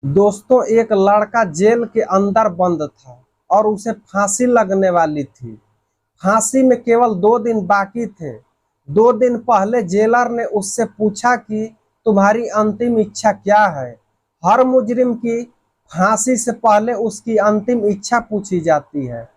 दोस्तों, एक लड़का जेल के अंदर बंद था और उसे फांसी लगने वाली थी। फांसी में केवल 2 दिन बाकी थे। 2 दिन पहले जेलर ने उससे पूछा कि तुम्हारी अंतिम इच्छा क्या है। हर मुजरिम की फांसी से पहले उसकी अंतिम इच्छा पूछी जाती है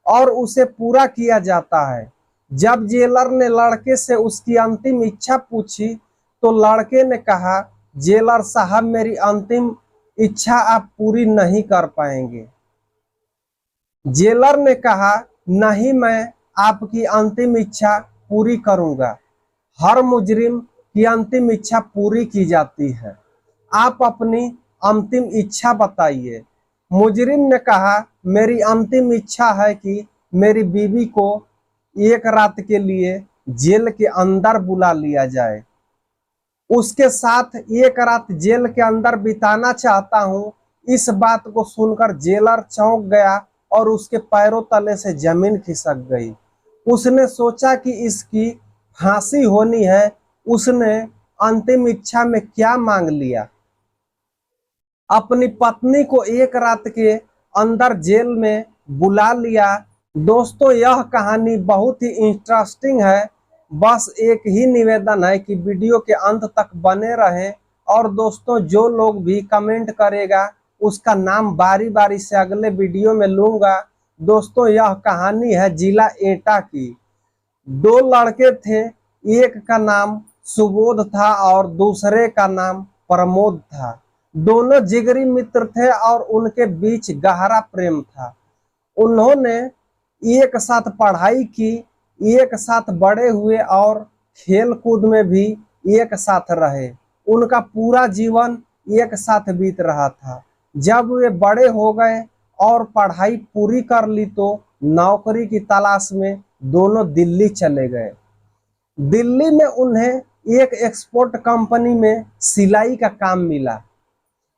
और उसे पूरा किया जाता है। जब जेलर ने लड़के से उसकी अंतिम इच्छा पूछी तो लड़के ने कहा, जेलर साहब, मेरी अंतिम इच्छा आप पूरी नहीं कर पाएंगे। जेलर ने कहा, नहीं, मैं आपकी अंतिम इच्छा पूरी करूंगा। हर मुजरिम की अंतिम इच्छा पूरी की जाती है। आप अपनी अंतिम इच्छा बताइए। मुजरिम ने कहा, मेरी अंतिम इच्छा है कि मेरी बीवी को एक रात के लिए जेल के अंदर बुला लिया जाए। उसके साथ एक रात जेल के अंदर बिताना चाहता हूँ। इस बात को सुनकर जेलर चौंक गया और उसके पैरों तले से जमीन खिसक गई। उसने सोचा कि इसकी फांसी होनी है। उसने अंतिम इच्छा में क्या मांग लिया? अपनी पत्नी को एक रात के अंदर जेल में बुला लिया। दोस्तों, यह कहानी बहुत ही इंटरेस्टिंग है। बस एक ही निवेदन है कि वीडियो के अंत तक बने रहें। और दोस्तों, जो लोग भी कमेंट करेगा उसका नाम बारी बारी से अगले वीडियो में लूंगा। दोस्तों, यह कहानी है जिला एटा की। 2 लड़के थे। एक का नाम सुबोध था और दूसरे का नाम प्रमोद था। दोनों जिगरी मित्र थे और उनके बीच गहरा प्रेम था। उन्होंने एक साथ पढ़ाई की, एक साथ बड़े हुए और खेल कूद में भी एक साथ रहे। उनका पूरा जीवन एक साथ बीत रहा था। जब वे बड़े हो गए और पढ़ाई पूरी कर ली तो नौकरी की तलाश में दोनों दिल्ली चले गए। दिल्ली में उन्हें एक एक्सपोर्ट कंपनी में सिलाई का काम मिला।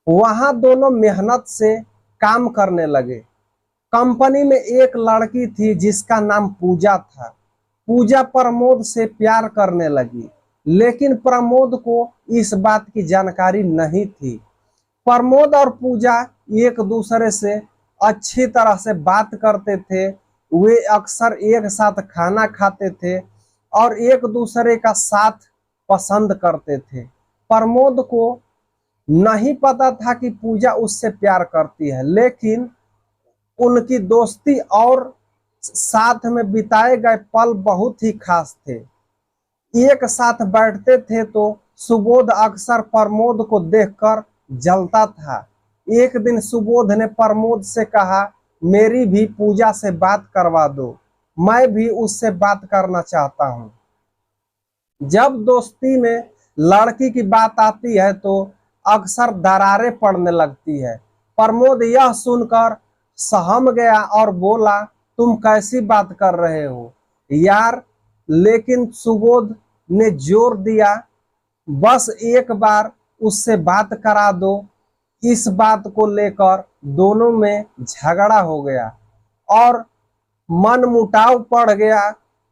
वहां दोनों मेहनत से काम करने लगे। कंपनी में एक लड़की थी जिसका नाम पूजा था। पूजा प्रमोद से प्यार करने लगी, लेकिन प्रमोद को इस बात की जानकारी नहीं थी। प्रमोद और पूजा एक दूसरे से अच्छी तरह से बात करते थे। वे अक्सर एक साथ खाना खाते थे और एक दूसरे का साथ पसंद करते थे। प्रमोद को नहीं पता था कि पूजा उससे प्यार करती है, लेकिन उनकी दोस्ती और साथ में बिताए गए पल बहुत ही खास थे। एक साथ बैठते थे तो सुबोध अक्सर प्रमोद को देखकर जलता था। एक दिन सुबोध ने प्रमोद से कहा, मेरी भी पूजा से बात करवा दो, मैं भी उससे बात करना चाहता हूँ। जब दोस्ती में लड़की की बात आती है तो अक्सर दरारें पड़ने लगती है। प्रमोद यह सुनकर सहम गया और बोला, तुम कैसी बात कर रहे हो यार? लेकिन सुबोध ने जोर दिया, बस एक बार उससे बात करा दो। इस बात को लेकर दोनों में झगड़ा हो गया और मनमुटाव पड़ गया।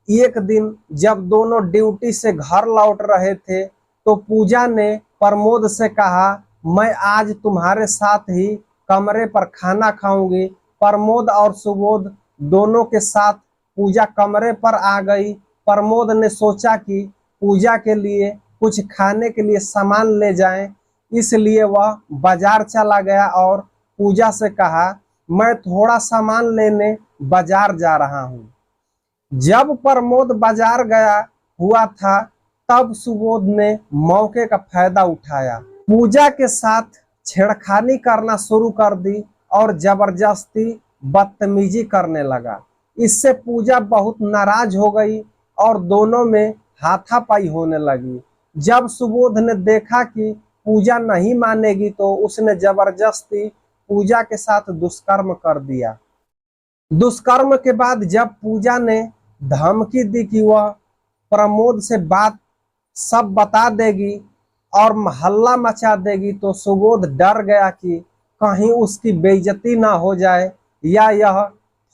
एक दिन जब दोनों ड्यूटी से घर लौट रहे थे तो पूजा ने प्रमोद से कहा, मैं आज तुम्हारे साथ ही कमरे पर खाना खाऊंगी। प्रमोद और सुबोध दोनों के साथ पूजा कमरे पर आ गई। प्रमोद ने सोचा कि पूजा के लिए कुछ खाने के लिए सामान ले जाएं, इसलिए वह बाजार चला गया और पूजा से कहा, मैं थोड़ा सामान लेने बाजार जा रहा हूँ। जब प्रमोद बाजार गया हुआ था तब सुबोध ने मौके का फायदा उठाया, पूजा के साथ छेड़खानी करना शुरू कर दी और जबरदस्ती बदतमीजी करने लगा। इससे पूजा बहुत नाराज हो गई और दोनों में हाथापाई होने लगी। जब सुबोध ने देखा कि पूजा नहीं मानेगी तो उसने जबरदस्ती पूजा के साथ दुष्कर्म कर दिया। दुष्कर्म के बाद जब पूजा ने धमकी दी कि वह प्रमोद से बात सब बता देगी और हल्ला मचा देगी तो सुबोध डर गया कि कहीं उसकी बेइज्जती ना हो जाए या यह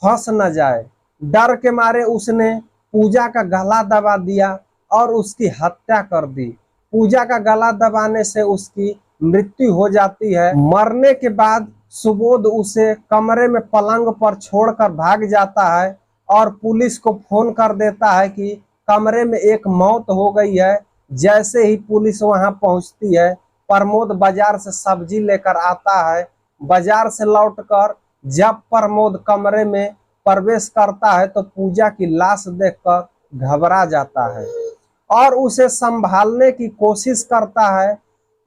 फंस न जाए। डर के मारे उसने पूजा का गला दबा दिया और उसकी हत्या कर दी। पूजा का गला दबाने से उसकी मृत्यु हो जाती है। मरने के बाद सुबोध उसे कमरे में पलंग पर छोड़कर भाग जाता है और पुलिस को फोन कर देता है कि कमरे में एक मौत हो गई है। जैसे ही पुलिस वहां पहुंचती है, प्रमोद बाजार से सब्जी लेकर आता है। बाजार से लौटकर जब प्रमोद कमरे में प्रवेश करता है तो पूजा की लाश देखकर घबरा जाता है और उसे संभालने की कोशिश करता है।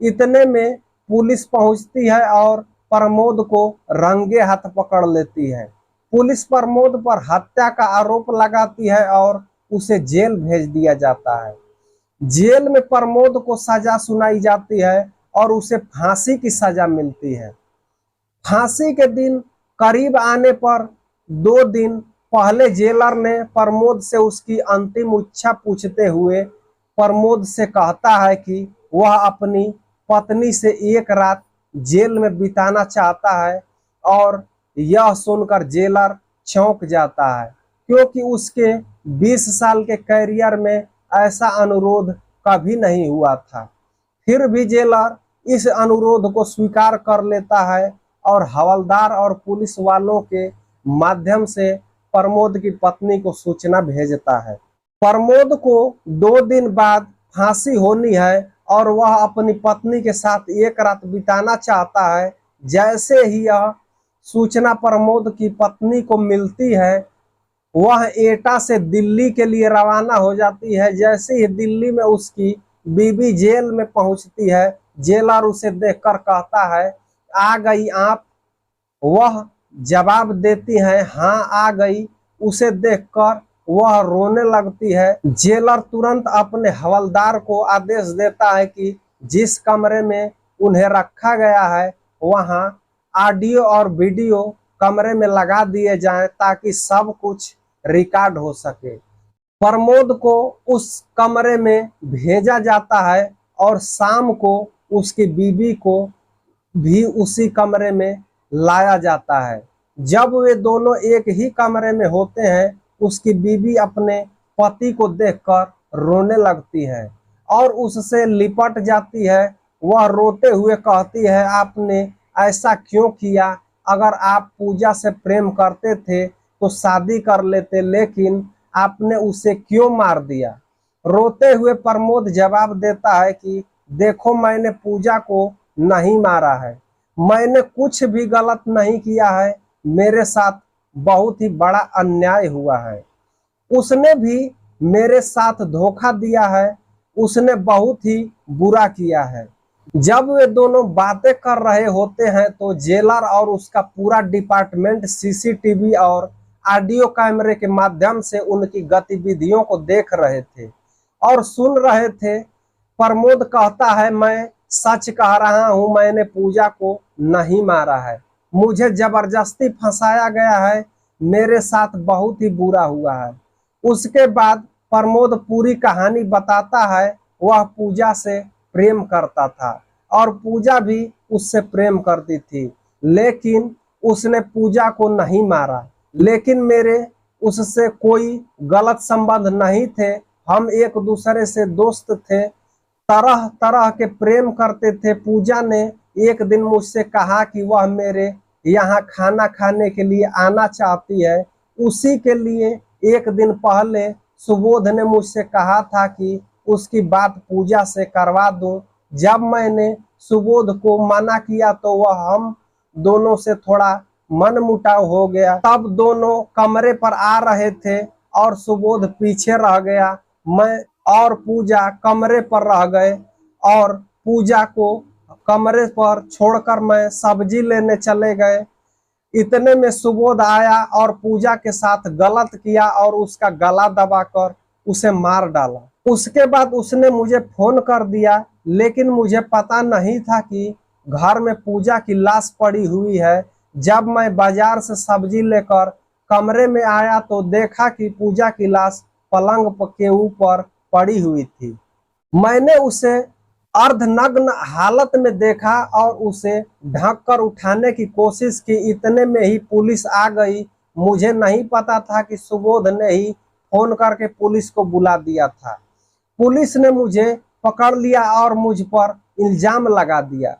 इतने में पुलिस पहुंचती है और प्रमोद को रंगे हाथ पकड़ लेती है। पुलिस प्रमोद पर हत्या का आरोप लगाती है और उसे जेल भेज दिया जाता है। जेल में प्रमोद को सजा सुनाई जाती है और उसे फांसी की सजा मिलती है। फांसी के दिन करीब आने पर 2 दिन पहले जेलर ने प्रमोद से उसकी अंतिम इच्छा पूछते हुए प्रमोद से कहता है कि वह अपनी पत्नी से एक रात जेल में बिताना चाहता है और यह सुनकर जेलर चौंक जाता है, क्योंकि उसके 20 साल के कैरियर में ऐसा अनुरोध कभी नहीं हुआ था। फिर भी जेलर इस अनुरोध को स्वीकार कर लेता है और हवलदार और पुलिस वालों के माध्यम से प्रमोद की पत्नी को सूचना भेजता है। प्रमोद को 2 दिन बाद फांसी होनी है और वह अपनी पत्नी के साथ एक रात बिताना चाहता है। जैसे ही यह सूचना प्रमोद की पत्नी को मिलती है, वह एटा से दिल्ली के लिए रवाना हो जाती है। जैसे ही दिल्ली में उसकी बीबी जेल में पहुंचती है, जेलर उसे देखकर कहता है, आ गई आप? वह जवाब देती है, हाँ आ गई। उसे देखकर वह रोने लगती है। जेलर तुरंत अपने हवलदार को आदेश देता है कि जिस कमरे में उन्हें रखा गया है वहां ऑडियो और वीडियो कमरे में लगा दिए जाएं ताकि सब कुछ रिकॉर्ड हो सके। प्रमोद को उस कमरे में भेजा जाता है और शाम को उसकी बीबी को भी उसी कमरे में लाया जाता है। जब वे दोनों एक ही कमरे में होते हैं, उसकी बीबी अपने पति को देखकर रोने लगती है और उससे लिपट जाती है। वह रोते हुए कहती है, आपने ऐसा क्यों किया? अगर आप पूजा से प्रेम करते थे तो शादी कर लेते, लेकिन आपने उसे क्यों मार दिया? रोते हुए प्रमोद जवाब देता है कि देखो, मैंने पूजा को नहीं मारा है, मैंने कुछ भी गलत नहीं किया है, मेरे साथ बहुत ही बड़ा अन्याय हुआ है। उसने भी मेरे साथ धोखा दिया है, उसने बहुत ही बुरा किया है। जब वे दोनों बातें कर रहे होते हैं तो जेलर और उसका पूरा डिपार्टमेंट सीसीटीवी और ऑडियो कैमरे के माध्यम से उनकी गतिविधियों को देख रहे थे और सुन रहे थे। प्रमोद कहता है, मैं सच कह रहा हूं, मैंने पूजा को नहीं मारा है, मुझे जबरदस्ती फंसाया गया है, मेरे साथ बहुत ही बुरा हुआ है। उसके बाद प्रमोद पूरी कहानी बताता है। वह पूजा से प्रेम करता था और पूजा भी उससे प्रेम करती थी, लेकिन उसने पूजा को नहीं मारा। लेकिन मेरे उससे कोई गलत संबंध नहीं थे, हम एक दूसरे से दोस्त थे, तरह तरह के प्रेम करते थे। पूजा ने एक दिन मुझसे कहा कि वह मेरे यहाँ खाना खाने के लिए आना चाहती है। उसी के लिए एक दिन पहले सुबोध ने मुझसे कहा था कि उसकी बात पूजा से करवा दूं। जब मैंने सुबोध को मना किया तो वह हम दोनों से थोड़ा मनमुटाव हो गया। तब दोनों कमरे पर आ रहे थे और सुबोध पीछे रह गया। मैं और पूजा कमरे पर रह गए और पूजा को कमरे पर छोड़कर मैं सब्जी लेने चले गए। इतने में सुबोध आया और पूजा के साथ गलत किया और उसका गला दबाकर उसे मार डाला। उसके बाद उसने मुझे फोन कर दिया, लेकिन मुझे पता नहीं था कि घर में पूजा की लाश पड़ी हुई है। जब मैं बाजार से सब्जी लेकर कमरे में आया तो देखा कि पूजा की लाश पलंग के ऊपर पड़ी हुई थी। मैंने उसे अर्धनग्न हालत में देखा और उसे ढक कर उठाने की कोशिश की। इतने में ही पुलिस आ गई। मुझे नहीं पता था कि सुबोध ने ही फोन करके पुलिस को बुला दिया था। पुलिस ने मुझे पकड़ लिया और मुझ पर इल्जाम लगा दिया।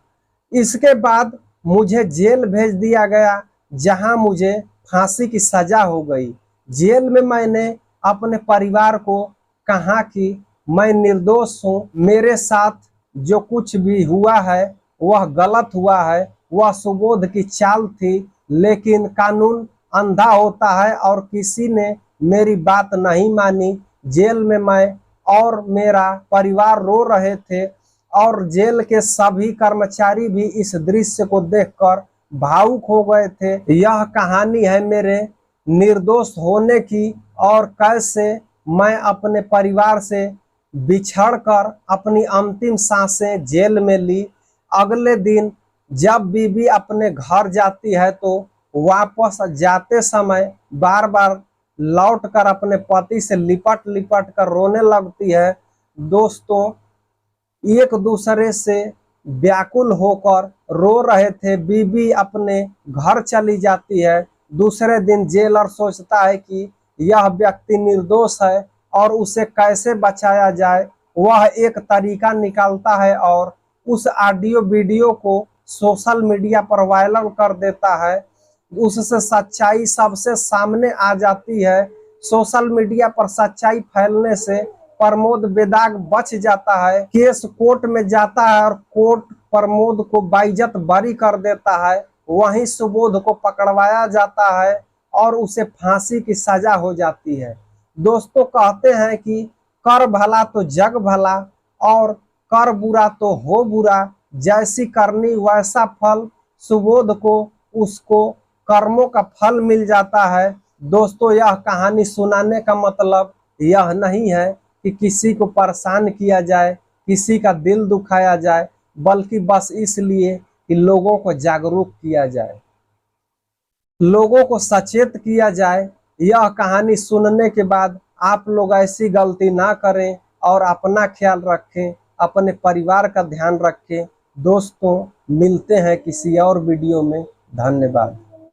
इसके बाद मुझे जेल भेज दिया गया, जहां मुझे फांसी की सजा हो गई। जेल में मैंने अपने परिवार को कहा कि मैं निर्दोष हूँ, मेरे साथ जो कुछ भी हुआ है वह गलत हुआ है, वह सुबोध की चाल थी। लेकिन कानून अंधा होता है और किसी ने मेरी बात नहीं मानी। जेल में मैं और मेरा परिवार रो रहे थे और जेल के सभी कर्मचारी भी इस दृश्य को देखकर भावुक हो गए थे। यह कहानी है मेरे निर्दोष होने की और कैसे मैं अपने परिवार से बिछड़कर अपनी अंतिम सांसें जेल में ली। अगले दिन जब बीबी अपने घर जाती है तो वापस जाते समय बार बार लौटकर अपने पति से लिपट लिपट कर रोने लगती है। दोस्तों, एक दूसरे से व्याकुल होकर रो रहे थे। बीबी अपने घर चली जाती है। दूसरे दिन जेलर सोचता है कि यह व्यक्ति निर्दोष है और उसे कैसे बचाया जाए। वह एक तरीका निकालता है और उस ऑडियो वीडियो को सोशल मीडिया पर वायरल कर देता है। उससे सच्चाई सबसे सामने आ जाती है। सोशल मीडिया पर सच्चाई फैलने से प्रमोद बेदाग बच जाता है। केस कोर्ट में जाता है और कोर्ट प्रमोद को बाइज्जत बरी कर देता है। वहीं सुबोध को पकड़वाया जाता है और उसे फांसी की सजा हो जाती है। दोस्तों, कहते हैं कि कर भला तो जग भला और कर बुरा तो हो बुरा। जैसी करनी वैसा फल। सुबोध को उसको कर्मों का फल मिल जाता है। दोस्तों, यह कहानी सुनाने का मतलब यह नहीं है कि किसी को परेशान किया जाए, किसी का दिल दुखाया जाए, बल्कि बस इसलिए कि लोगों को जागरूक किया जाए, लोगों को सचेत किया जाए। यह कहानी सुनने के बाद आप लोग ऐसी गलती ना करें और अपना ख्याल रखें, अपने परिवार का ध्यान रखें। दोस्तों, मिलते हैं किसी और वीडियो में। धन्यवाद।